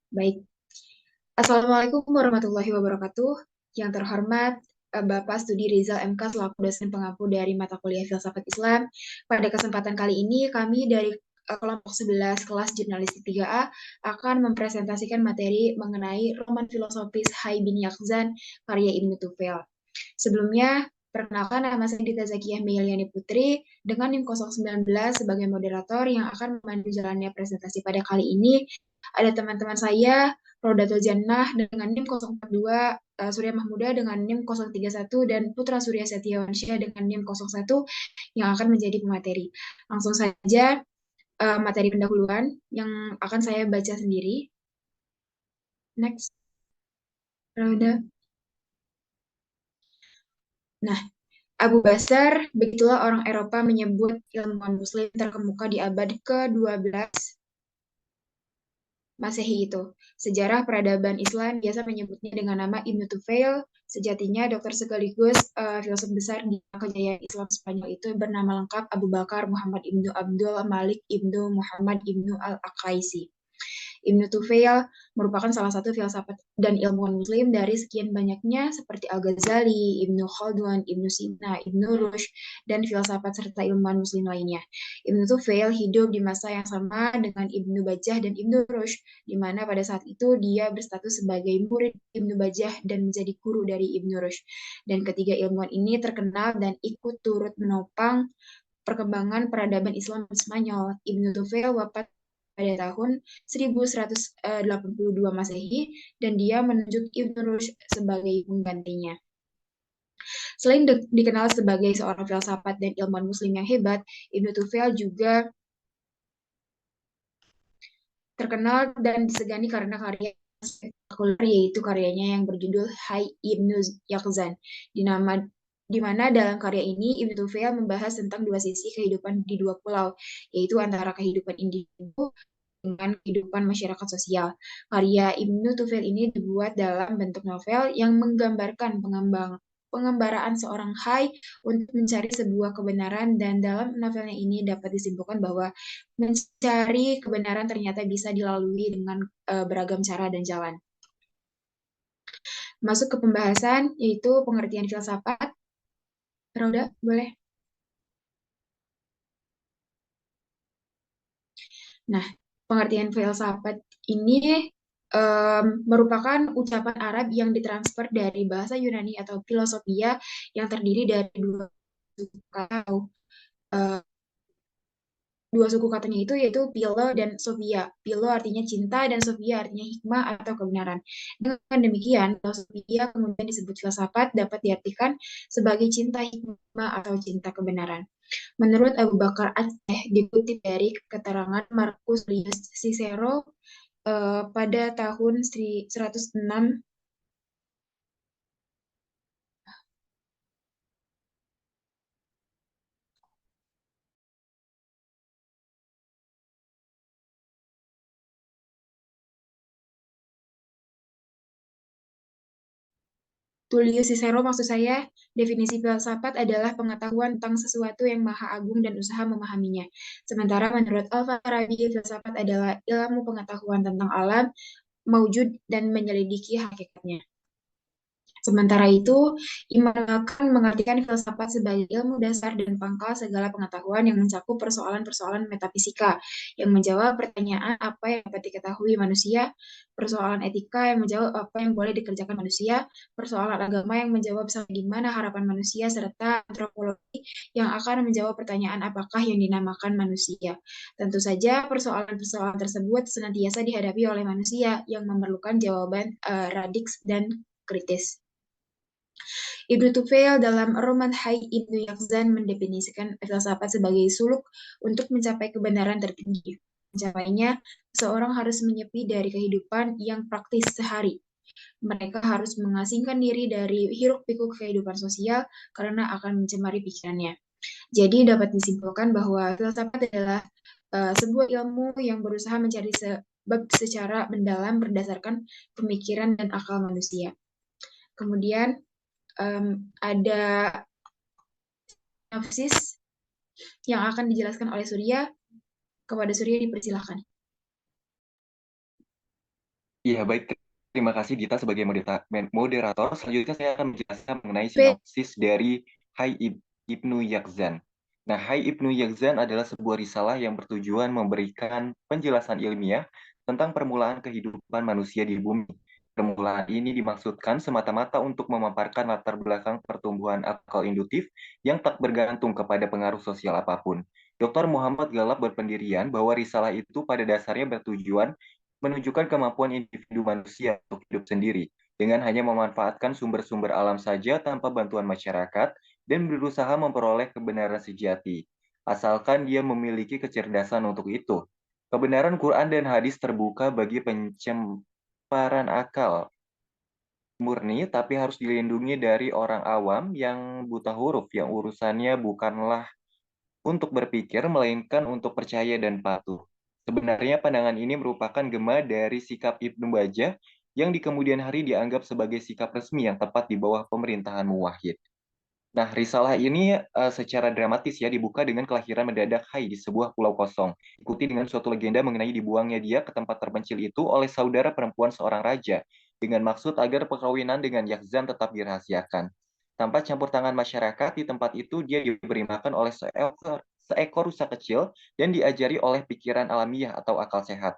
Baik. Assalamualaikum warahmatullahi wabarakatuh. Yang terhormat Bapak Studi Rizal MK selaku dosen pengampu dari mata kuliah Filsafat Islam. Pada kesempatan kali ini kami dari kelompok 11 kelas Jurnalistik 3A akan mempresentasikan materi mengenai roman filosofis Hai bin Yaqzan karya Ibnu Tufel. Sebelumnya, perkenalkan nama saya Dita Zakiyah Meliani Putri dengan NIM 019 sebagai moderator yang akan memandu jalannya presentasi pada kali ini. Ada teman-teman saya, Rodatul Jannah dengan NIM 042, Surya Mahmuda dengan NIM 031, dan Putra Surya Setiawansyah dengan NIM 01 yang akan menjadi pemateri. Langsung saja materi pendahuluan yang akan saya baca sendiri. Next. Roda. Nah, Abu Basar, begitulah orang Eropa menyebut ilmuwan Muslim terkemuka di abad ke-12 Masehi itu. Sejarah peradaban Islam biasa menyebutnya dengan nama Ibnu Tufail. Sejatinya dokter sekaligus filsuf besar di kejayaan Islam Spanyol itu bernama lengkap Abu Bakar Muhammad Ibnu Abdul Malik Ibnu Muhammad Ibnu Al-Aqaisi. Ibnu Tufail merupakan salah satu filsafat dan ilmuwan muslim dari sekian banyaknya seperti Al-Ghazali, Ibnu Khaldun, Ibnu Sina, Ibnu Rushd, dan filsafat serta ilmuwan muslim lainnya. Ibnu Tufail hidup di masa yang sama dengan Ibnu Bajjah dan Ibnu Rushd, di mana pada saat itu dia berstatus sebagai murid Ibnu Bajjah dan menjadi guru dari Ibnu Rushd. Dan ketiga ilmuwan ini terkenal dan ikut turut menopang perkembangan peradaban Islam Spanyol. Ibnu Tufail wafat pada tahun 1182 Masehi dan dia menunjuk Ibnu Rushd sebagai penggantinya. Selain dikenal sebagai seorang filsafat dan ilmuwan muslim yang hebat, Ibnu Tufail juga terkenal dan disegani karena karya spektakuler yaitu karyanya yang berjudul Hai Ibnu Yaqzan. Di mana dalam karya ini Ibnu Tufail membahas tentang dua sisi kehidupan di dua pulau, yaitu antara kehidupan individu dengan kehidupan masyarakat sosial. Karya Ibnu Tufail ini dibuat dalam bentuk novel yang menggambarkan pengembaraan seorang Hai untuk mencari sebuah kebenaran, dan dalam novelnya ini dapat disimpulkan bahwa mencari kebenaran ternyata bisa dilalui dengan beragam cara dan jalan. Masuk ke pembahasan, yaitu pengertian filsafat. Rauda, boleh? Nah, pengertian filsafat ini merupakan ucapan Arab yang ditransfer dari bahasa Yunani atau filosofia yang terdiri dari uh, dua suku katanya itu yaitu Philo dan Sophia. Philo artinya cinta dan Sophia artinya hikmah atau kebenaran. Dengan demikian, Sophia kemudian disebut filsafat dapat diartikan sebagai cinta hikmah atau cinta kebenaran. Menurut Abu Bakar Aceh, dikutip dari keterangan Marcus Lius Cicero pada tahun 106 Tullius Cicero maksud saya, definisi filsafat adalah pengetahuan tentang sesuatu yang maha agung dan usaha memahaminya. Sementara menurut Al-Farabi, filsafat adalah ilmu pengetahuan tentang alam, maujud, dan menyelidiki hakikatnya. Sementara itu, Immanuel Kant mengartikan filsafat sebagai ilmu dasar dan pangkal segala pengetahuan yang mencakup persoalan-persoalan metafisika, yang menjawab pertanyaan apa yang dapat diketahui manusia, persoalan etika yang menjawab apa yang boleh dikerjakan manusia, persoalan agama yang menjawab sampai di mana harapan manusia, serta antropologi yang akan menjawab pertanyaan apakah yang dinamakan manusia. Tentu saja, persoalan-persoalan tersebut senantiasa dihadapi oleh manusia yang memerlukan jawaban radix dan kritis. Ibnu Tufail dalam roman Hai Ibnu Yaqzan mendefinisikan filsafat sebagai suluk untuk mencapai kebenaran tertinggi. Mencapainya, seorang harus menyepi dari kehidupan yang praktis sehari. Mereka harus mengasingkan diri dari hiruk-pikuk kehidupan sosial karena akan mencemari pikirannya. Jadi dapat disimpulkan bahwa filsafat adalah sebuah ilmu yang berusaha mencari sebab secara mendalam berdasarkan pemikiran dan akal manusia. Kemudian ada sinopsis yang akan dijelaskan oleh Surya. Kepada Surya dipersilahkan. Iya, baik. Terima kasih Gita sebagai moderator. Selanjutnya saya akan menjelaskan mengenai Baik, sinopsis dari Ibnu Yakzan. Nah, Ibnu Yakzan adalah sebuah risalah yang bertujuan memberikan penjelasan ilmiah tentang permulaan kehidupan manusia di bumi. Permulaan ini dimaksudkan semata-mata untuk memaparkan latar belakang pertumbuhan akal induktif yang tak bergantung kepada pengaruh sosial apapun. Dr. Muhammad Galab berpendirian bahwa risalah itu pada dasarnya bertujuan menunjukkan kemampuan individu manusia untuk hidup sendiri dengan hanya memanfaatkan sumber-sumber alam saja tanpa bantuan masyarakat dan berusaha memperoleh kebenaran sejati, asalkan dia memiliki kecerdasan untuk itu. Kebenaran Quran dan hadis terbuka bagi pencemaran akal murni, tapi harus dilindungi dari orang awam yang buta huruf, yang urusannya bukanlah untuk berpikir, melainkan untuk percaya dan patuh. Sebenarnya pandangan ini merupakan gema dari sikap Ibnu Bajjah yang di kemudian hari dianggap sebagai sikap resmi yang tepat di bawah pemerintahan Muwahhid. Nah, risalah ini secara dramatis ya dibuka dengan kelahiran mendadak Hai di sebuah pulau kosong. Ikuti dengan suatu legenda mengenai dibuangnya dia ke tempat terpencil itu oleh saudara perempuan seorang raja dengan maksud agar perkawinan dengan Yakzan tetap dirahasiakan. Tanpa campur tangan masyarakat di tempat itu dia diberi makan oleh seekor rusa kecil dan diajari oleh pikiran alamiah atau akal sehat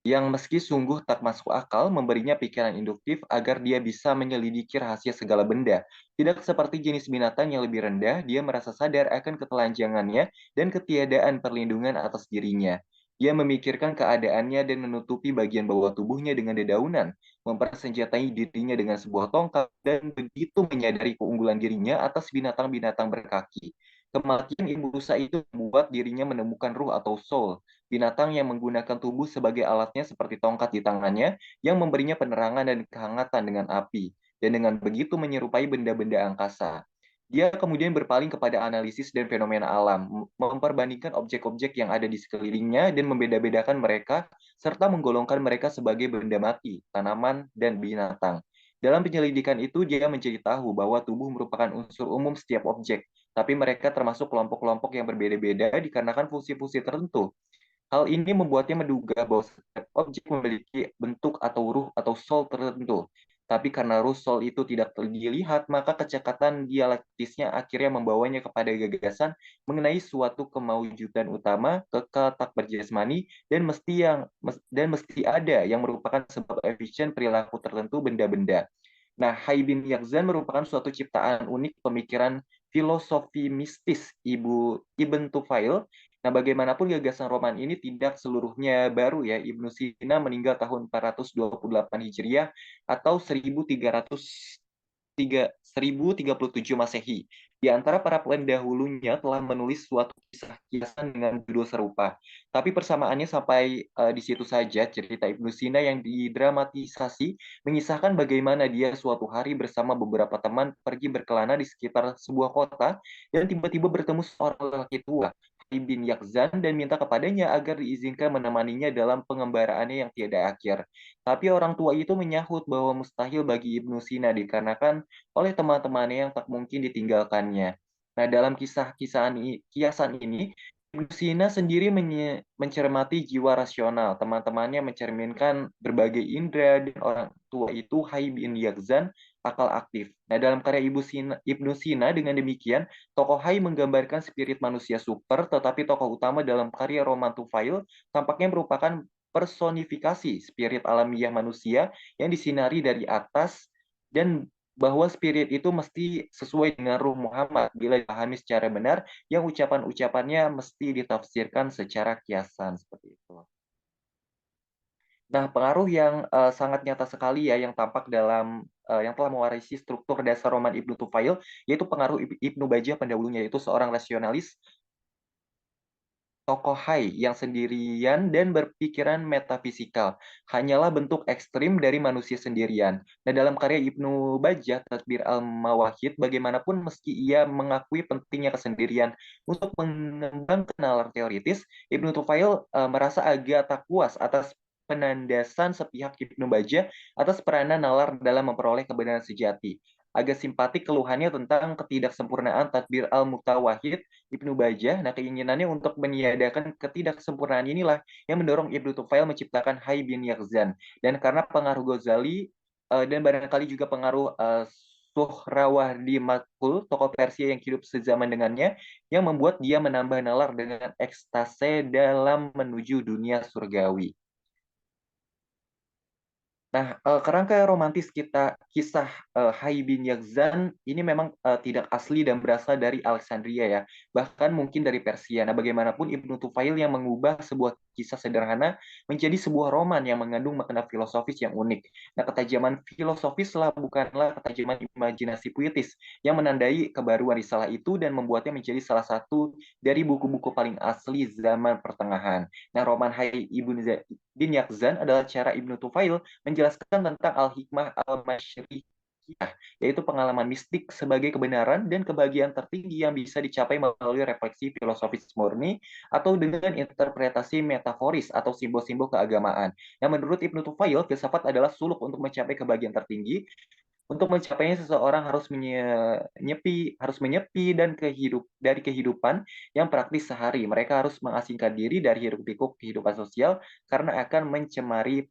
yang meski sungguh tak masuk akal memberinya pikiran induktif agar dia bisa menyelidiki rahasia segala benda. Tidak seperti jenis binatang yang lebih rendah, dia merasa sadar akan ketelanjangannya dan ketiadaan perlindungan atas dirinya. Dia memikirkan keadaannya dan menutupi bagian bawah tubuhnya dengan dedaunan, mempersenjatai dirinya dengan sebuah tongkat, dan begitu menyadari keunggulan dirinya atas binatang-binatang berkaki. Kematian ibu rusa itu membuat dirinya menemukan ruh atau soul, binatang yang menggunakan tubuh sebagai alatnya seperti tongkat di tangannya yang memberinya penerangan dan kehangatan dengan api, dan dengan begitu menyerupai benda-benda angkasa. Dia kemudian berpaling kepada analisis dan fenomena alam, memperbandingkan objek-objek yang ada di sekelilingnya dan membeda-bedakan mereka, serta menggolongkan mereka sebagai benda mati, tanaman, dan binatang. Dalam penyelidikan itu, dia mencari tahu bahwa tubuh merupakan unsur umum setiap objek, tapi mereka termasuk kelompok-kelompok yang berbeda-beda dikarenakan fungsi-fungsi tertentu. Hal ini membuatnya menduga bahwa setiap objek memiliki bentuk atau ruh atau soul tertentu. Tapi karena ruh soul itu tidak dilihat, maka kecekatan dialektisnya akhirnya membawanya kepada gagasan mengenai suatu kemaujudan utama, kekal tak berjasmani, dan mesti ada yang merupakan sebab efisien perilaku tertentu benda-benda. Nah, Hai bin Yakzan merupakan suatu ciptaan unik pemikiran filosofi mistis Ibn Tufail. Nah, bagaimanapun gagasan roman ini tidak seluruhnya baru ya. Ibnu Sina meninggal tahun 428 Hijriah atau 1037 Masehi. Di antara para pendahulunya telah menulis suatu kisah kiasan dengan judul serupa. Tapi persamaannya sampai di situ saja. Cerita Ibnu Sina yang didramatisasi mengisahkan bagaimana dia suatu hari bersama beberapa teman pergi berkelana di sekitar sebuah kota dan tiba-tiba bertemu seorang lelaki tua, bin Yakzan, dan minta kepadanya agar diizinkan menemaninya dalam pengembaraannya yang tiada akhir. Tapi orang tua itu menyahut bahwa mustahil bagi Ibnu Sina dikarenakan oleh teman-temannya yang tak mungkin ditinggalkannya. Nah, dalam kiasan ini, Ibnu Sina sendiri mencermati jiwa rasional. Teman-temannya mencerminkan berbagai indera dan orang tua itu Hai bin Yakzan akal aktif. Nah, dalam karya Ibnu Sina dengan demikian, tokoh Hai menggambarkan spirit manusia super, tetapi tokoh utama dalam karya Roman Tufail tampaknya merupakan personifikasi spirit alamiah manusia yang disinari dari atas dan bahwa spirit itu mesti sesuai dengan ruh Muhammad bila dipahami secara benar yang ucapan-ucapannya mesti ditafsirkan secara kiasan seperti itu. Nah, pengaruh yang sangat nyata sekali ya yang tampak dalam yang telah mewarisi struktur dasar roman Ibnu Tufail yaitu pengaruh Ibnu Bajjah pendahulunya yaitu seorang rasionalis tokoh Hai yang sendirian dan berpikiran metafisikal hanyalah bentuk ekstrim dari manusia sendirian. Nah, dalam karya Ibnu Bajjah, Tadbir al-Mawahid, bagaimanapun meski ia mengakui pentingnya kesendirian untuk mengembangkan nalar teoritis, Ibnu Tufail merasa agak tak puas atas penandasan sepihak Ibnu Bajjah atas peranan nalar dalam memperoleh kebenaran sejati. agak simpatik keluhannya tentang ketidaksempurnaan tadbir al-Mutawahhid Ibnu Bajah. Nah, keinginannya untuk meniadakan ketidaksempurnaan inilah yang mendorong Ibnu Tufail menciptakan Hayy bin Yaqzan. Dan karena pengaruh Ghazali dan barangkali juga pengaruh Suhrawardi Matkul, tokoh Persia yang hidup sezaman dengannya, yang membuat dia menambah nalar dengan ekstase dalam menuju dunia surgawi. Nah, kerangka romantis kisah Hayy bin Yaqzan ini memang tidak asli dan berasal dari Alexandria ya, bahkan mungkin dari Persia. Nah, bagaimanapun Ibnu Tufail yang mengubah sebuah kisah sederhana menjadi sebuah roman yang mengandung makna filosofis yang unik. Nah, ketajaman filosofislah bukanlah ketajaman imajinasi puitis yang menandai kebaruan risalah itu dan membuatnya menjadi salah satu dari buku-buku paling asli zaman pertengahan. Nah, roman Hayy bin Yaqzan adalah cara Ibnu Tufail menjelaskan tentang al-hikmah al-masyrikiyah, yaitu pengalaman mistik sebagai kebenaran dan kebahagiaan tertinggi yang bisa dicapai melalui refleksi filosofis murni atau dengan interpretasi metaforis atau simbol-simbol keagamaan. Yang menurut Ibnu Tufail, filsafat adalah suluk untuk mencapai kebahagiaan tertinggi. Untuk mencapainya seseorang harus menyepi dari kehidupan yang praktis sehari. Mereka harus mengasingkan diri dari hiruk-pikuk kehidupan sosial karena akan mencemari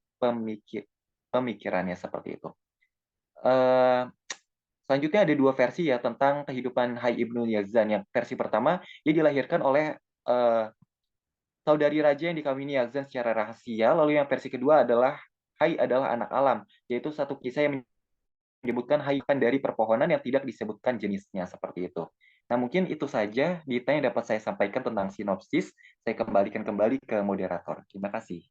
pemikirannya seperti itu. Selanjutnya ada dua versi ya tentang kehidupan Hayy Ibnu Yaqzan. Yang versi pertama, dia dilahirkan oleh saudari raja yang dikawini Yaqzan secara rahasia. Lalu yang versi kedua adalah Hayy adalah anak alam, yaitu satu kisah yang menyebutkan hayuan dari perpohonan yang tidak disebutkan jenisnya seperti itu. Nah, mungkin itu saja Dita yang dapat saya sampaikan tentang sinopsis. Saya kembalikan kembali ke moderator. Terima kasih.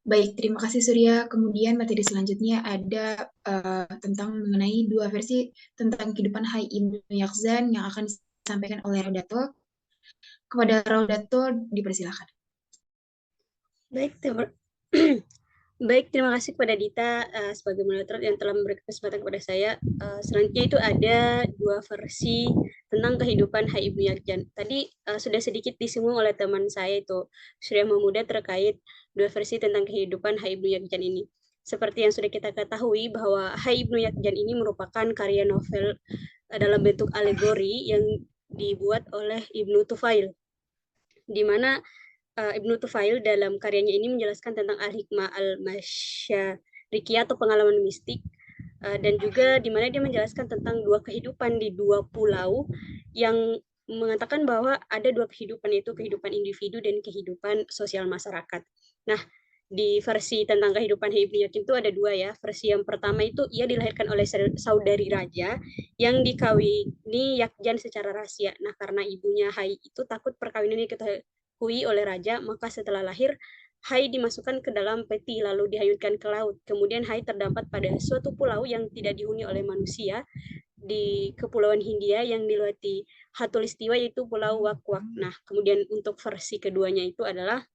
Baik, terima kasih Surya. Kemudian materi selanjutnya ada tentang mengenai dua versi tentang kehidupan Hayy Ibnu Yaqzan yang akan disampaikan oleh Rodato. Kepada Rodato dipersilakan. Baik, baik, terima kasih kepada Dita sebagai moderator yang telah memberi kesempatan kepada saya. Selanjutnya itu ada dua versi tentang kehidupan Hayy Ibnu Yaqzan. Tadi sudah sedikit disinggung oleh teman saya itu Surya Mahmuda terkait dua versi tentang kehidupan Hayy Ibnu Yaqzan ini. Seperti yang sudah kita ketahui bahwa Hayy Ibnu Yaqzan ini merupakan karya novel dalam bentuk alegori yang dibuat oleh Ibnu Tufail, di mana Ibnu Tufail dalam karyanya ini menjelaskan tentang al-hikmah al-masyarikiyah atau pengalaman mistik, dan juga di mana dia menjelaskan tentang dua kehidupan di dua pulau yang mengatakan bahwa ada dua kehidupan, yaitu kehidupan individu dan kehidupan sosial masyarakat. Nah, di versi tentang kehidupan Ibnu Yaqzan itu ada dua ya. Versi yang pertama itu ia dilahirkan oleh saudari raja yang dikawini Yaqzan secara rahasia. Nah, karena ibunya Hayy itu takut perkawinan ini diketahui oleh raja, maka setelah lahir Hayy dimasukkan ke dalam peti lalu dihanyutkan ke laut. Kemudian Hayy terdampar pada suatu pulau yang tidak dihuni oleh manusia di Kepulauan Hindia yang diluati khatulistiwa, yaitu Pulau Wak-Wak. Nah, kemudian untuk versi keduanya itu adalah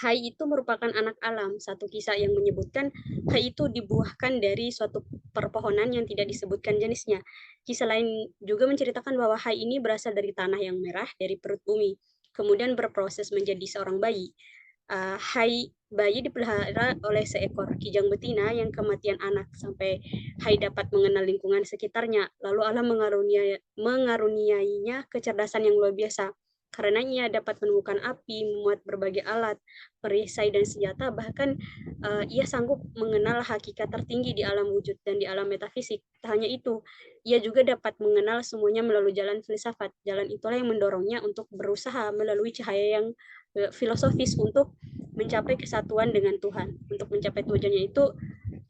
Hayy itu merupakan anak alam. Satu kisah yang menyebutkan Hayy itu dibuahkan dari suatu perpohonan yang tidak disebutkan jenisnya. Kisah lain juga menceritakan bahwa Hayy ini berasal dari tanah yang merah, dari perut bumi. Kemudian berproses menjadi seorang bayi. Hayy bayi dipelihara oleh seekor kijang betina yang kematian anak sampai Hayy dapat mengenal lingkungan sekitarnya. Lalu Allah mengaruniainya kecerdasan yang luar biasa. Karenanya dapat menemukan api, memuat berbagai alat, perisai dan senjata, bahkan ia sanggup mengenal hakikat tertinggi di alam wujud dan di alam metafisik. Tak hanya itu, ia juga dapat mengenal semuanya melalui jalan filsafat. Jalan itulah yang mendorongnya untuk berusaha melalui cahaya yang filosofis untuk mencapai kesatuan dengan Tuhan. Untuk mencapai tujuannya itu,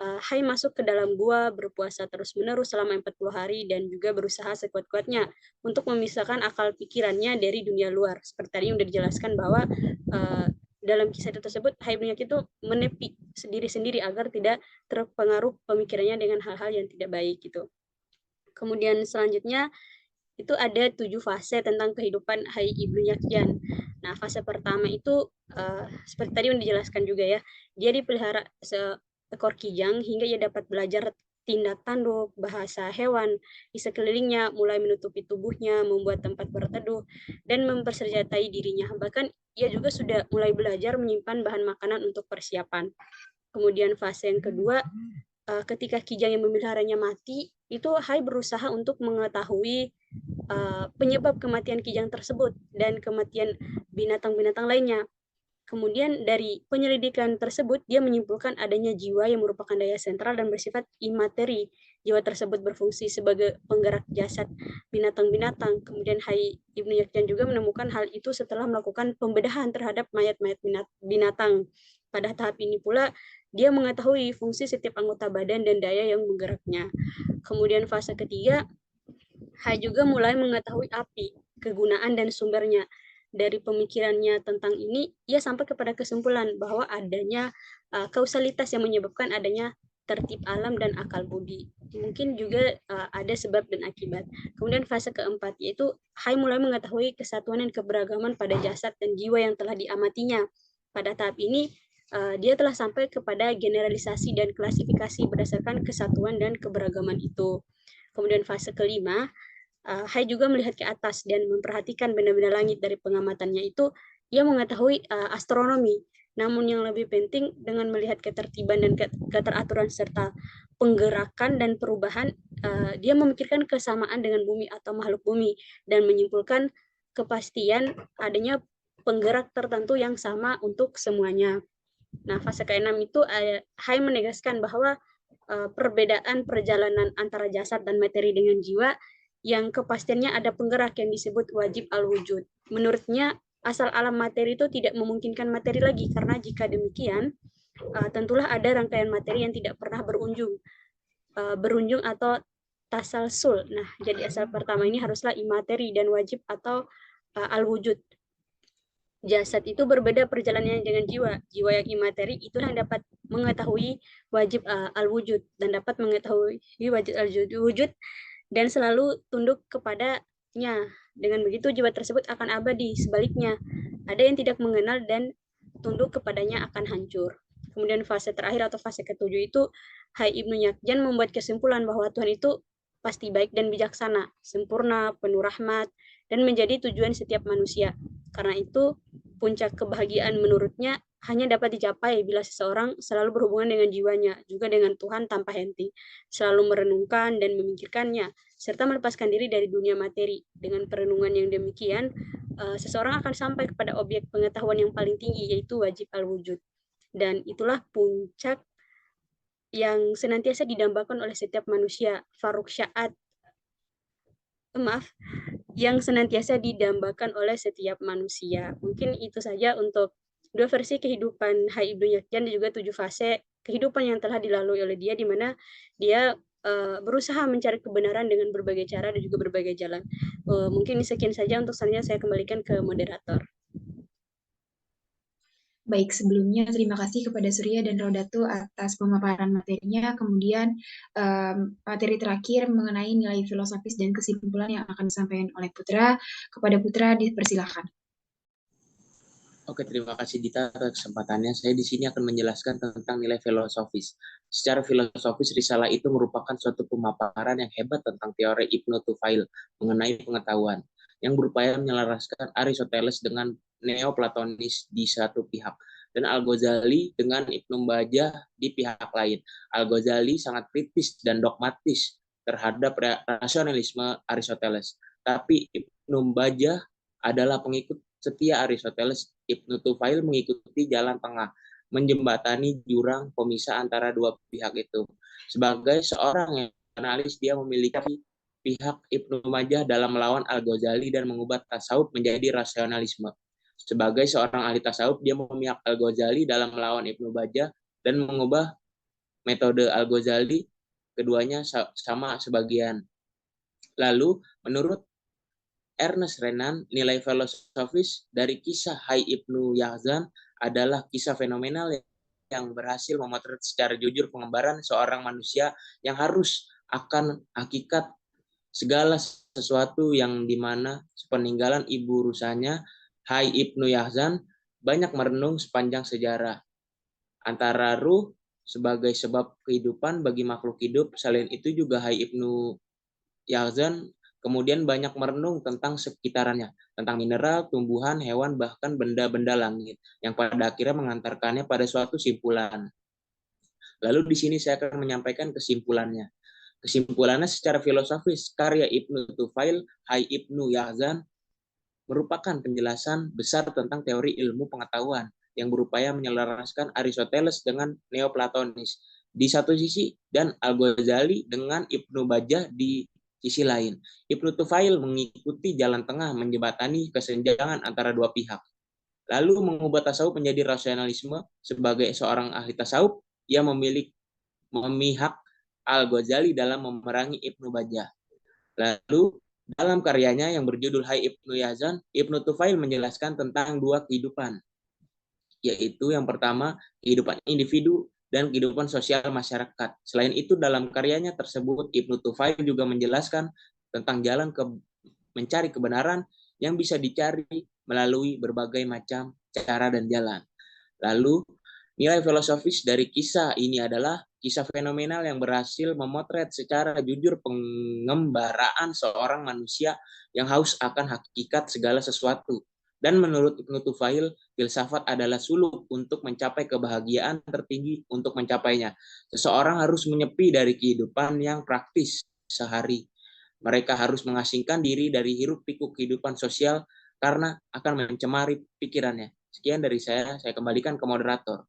Hayy masuk ke dalam gua, berpuasa terus-menerus selama 40 hari, dan juga berusaha sekuat-kuatnya untuk memisahkan akal pikirannya dari dunia luar. Seperti tadi yang sudah dijelaskan bahwa dalam kisah itu tersebut, Hayy bin Yaqzan itu menepi sendiri-sendiri agar tidak terpengaruh pemikirannya dengan hal-hal yang tidak baik gitu. Kemudian selanjutnya itu ada 7 fase tentang kehidupan Hayy Ibnu Yaqzan. Nah, fase pertama itu seperti tadi yang dijelaskan juga ya, dia dipelihara seekor kijang hingga ia dapat belajar tindak tanduk, bahasa hewan di sekelilingnya, mulai menutupi tubuhnya, membuat tempat berteduh, dan mempersenjatai dirinya. Bahkan ia juga sudah mulai belajar menyimpan bahan makanan untuk persiapan. Kemudian fase yang kedua, ketika kijang yang memeliharanya mati, itu Hai berusaha untuk mengetahui penyebab kematian kijang tersebut dan kematian binatang-binatang lainnya. Kemudian dari penyelidikan tersebut, dia menyimpulkan adanya jiwa yang merupakan daya sentral dan bersifat imateri. Jiwa tersebut berfungsi sebagai penggerak jasad binatang-binatang. Kemudian Hai Ibnu Yakjan juga menemukan hal itu setelah melakukan pembedahan terhadap mayat-mayat binatang. Pada tahap ini pula, dia mengetahui fungsi setiap anggota badan dan daya yang menggeraknya. Kemudian fase ketiga, Hai juga mulai mengetahui api, kegunaan dan sumbernya. Dari pemikirannya tentang ini, ia sampai kepada kesimpulan bahwa adanya kausalitas yang menyebabkan adanya tertib alam dan akal budi. Mungkin juga ada sebab dan akibat. Kemudian fase keempat, yaitu Hai mulai mengetahui kesatuan dan keberagaman pada jasad dan jiwa yang telah diamatinya. Pada tahap ini, dia telah sampai kepada generalisasi dan klasifikasi berdasarkan kesatuan dan keberagaman itu. Kemudian fase kelima, Hai juga melihat ke atas dan memperhatikan benda-benda langit dari pengamatannya itu, ia mengetahui astronomi. Namun yang lebih penting, dengan melihat ketertiban dan keteraturan serta penggerakan dan perubahan, dia memikirkan kesamaan dengan bumi atau makhluk bumi dan menyimpulkan kepastian adanya penggerak tertentu yang sama untuk semuanya. Nah, fase ke-6 itu Hai menegaskan bahwa perbedaan perjalanan antara jasad dan materi dengan jiwa yang kepastiannya ada penggerak yang disebut wajib al-wujud. Menurutnya, asal alam materi itu tidak memungkinkan materi lagi, karena jika demikian, tentulah ada rangkaian materi yang tidak pernah berunjung atau tasalsul. Nah, jadi asal pertama ini haruslah imateri dan wajib atau al-wujud. Jasad itu berbeda perjalanannya dengan jiwa. Jiwa yang imateri itu yang dapat mengetahui wajib al-wujud dan dapat mengetahui wajib al-wujud dan selalu tunduk kepadanya. Dengan begitu jiwa tersebut akan abadi. Sebaliknya, ada yang tidak mengenal dan tunduk kepadanya akan hancur. Kemudian fase terakhir atau fase ketujuh itu Hai Ibnu Yakjan membuat kesimpulan bahwa Tuhan itu pasti baik dan bijaksana, sempurna, penuh rahmat, dan menjadi tujuan setiap manusia. Karena itu, puncak kebahagiaan menurutnya hanya dapat dicapai bila seseorang selalu berhubungan dengan jiwanya, juga dengan Tuhan tanpa henti, selalu merenungkan dan memikirkannya, serta melepaskan diri dari dunia materi. Dengan perenungan yang demikian, seseorang akan sampai kepada objek pengetahuan yang paling tinggi, yaitu wajib al-wujud. Dan itulah puncak yang senantiasa didambakan oleh setiap manusia, Faruk Syaad, yang senantiasa didambakan oleh setiap manusia. Mungkin itu saja untuk dua versi kehidupan Hai Ibnu Yakjan dan juga 7 fase kehidupan yang telah dilalui oleh dia, di mana dia berusaha mencari kebenaran dengan berbagai cara dan juga berbagai jalan. Mungkin sekian saja, untuk selanjutnya saya kembalikan ke moderator. Baik, sebelumnya terima kasih kepada Surya dan Rodatu atas pemaparan materinya. Kemudian materi terakhir mengenai nilai filosofis dan kesimpulan yang akan disampaikan oleh Putra. Kepada Putra dipersilakan. Oke, terima kasih Dita atas kesempatannya. Saya di sini akan menjelaskan tentang nilai filosofis. Secara filosofis, risalah itu merupakan suatu pemaparan yang hebat tentang teori Ibnu Tufail mengenai pengetahuan, yang berupaya menyelaraskan Aristoteles dengan Neoplatonis di satu pihak, dan Al-Ghazali dengan Ibnu Bajjah di pihak lain. Al-Ghazali sangat kritis dan dogmatis terhadap rasionalisme Aristoteles, tapi Ibnu Bajjah adalah pengikut setia Aristoteles. Ibnu Tufail mengikuti jalan tengah, menjembatani jurang pemisah antara dua pihak itu. Sebagai seorang yang analis, dia memiliki pihak Ibnu Bajjah dalam melawan Al-Ghazali dan mengubah tasawuf menjadi rasionalisme. Sebagai seorang ahli tasawuf, dia memihak Al-Ghazali dalam melawan Ibnu Bajjah dan mengubah metode Al-Ghazali. Keduanya sama sebagian. Lalu, menurut Ernest Renan, nilai filosofis dari kisah Hai Ibnu Yakjan adalah kisah fenomenal yang berhasil memotret secara jujur pengembaraan seorang manusia yang harus akan hakikat segala sesuatu, yang dimana sepeninggalan ibu rusanya Hai Ibnu Yakjan banyak merenung sepanjang sejarah antara ruh sebagai sebab kehidupan bagi makhluk hidup. Selain itu juga Hai Ibnu Yakjan kemudian banyak merenung tentang sekitarannya, tentang mineral, tumbuhan, hewan, bahkan benda-benda langit, yang pada akhirnya mengantarkannya pada suatu simpulan. Lalu di sini saya akan menyampaikan kesimpulannya. Kesimpulannya secara filosofis, karya Ibnu Tufail, Hai Ibnu Yaqzan, merupakan penjelasan besar tentang teori ilmu pengetahuan yang berupaya menyelaraskan Aristoteles dengan Neoplatonis di satu sisi dan Al-Ghazali dengan Ibnu Bajjah di sisi lain. Ibnu Tufail mengikuti jalan tengah menjembatani kesenjangan antara dua pihak. Lalu mengubah tasawuf menjadi rasionalisme. Sebagai seorang ahli tasawuf, ia memihak Al-Ghazali dalam memerangi Ibnu Bajjah. Lalu dalam karyanya yang berjudul Hai Ibnu Yaqzan, Ibnu Tufail menjelaskan tentang dua kehidupan, yaitu yang pertama kehidupan individu dan kehidupan sosial masyarakat. Selain itu dalam karyanya tersebut Ibnu Tufail juga menjelaskan tentang jalan mencari kebenaran yang bisa dicari melalui berbagai macam cara dan jalan. Lalu nilai filosofis dari kisah ini adalah kisah fenomenal yang berhasil memotret secara jujur pengembaraan seorang manusia yang haus akan hakikat segala sesuatu. Dan menurut Ibnu Tufail, filsafat adalah suluk untuk mencapai kebahagiaan tertinggi. Untuk mencapainya, seseorang harus menyepi dari kehidupan yang praktis sehari. Mereka harus mengasingkan diri dari hiruk-pikuk kehidupan sosial karena akan mencemari pikirannya. Sekian dari saya kembalikan ke moderator.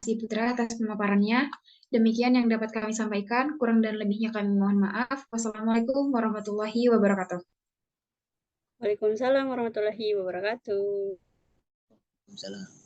Terima kasih Putra atas pemaparannya. Demikian yang dapat kami sampaikan. Kurang dan lebihnya kami mohon maaf. Wassalamualaikum warahmatullahi wabarakatuh. Waalaikumsalam warahmatullahi wabarakatuh. Waalaikumsalam.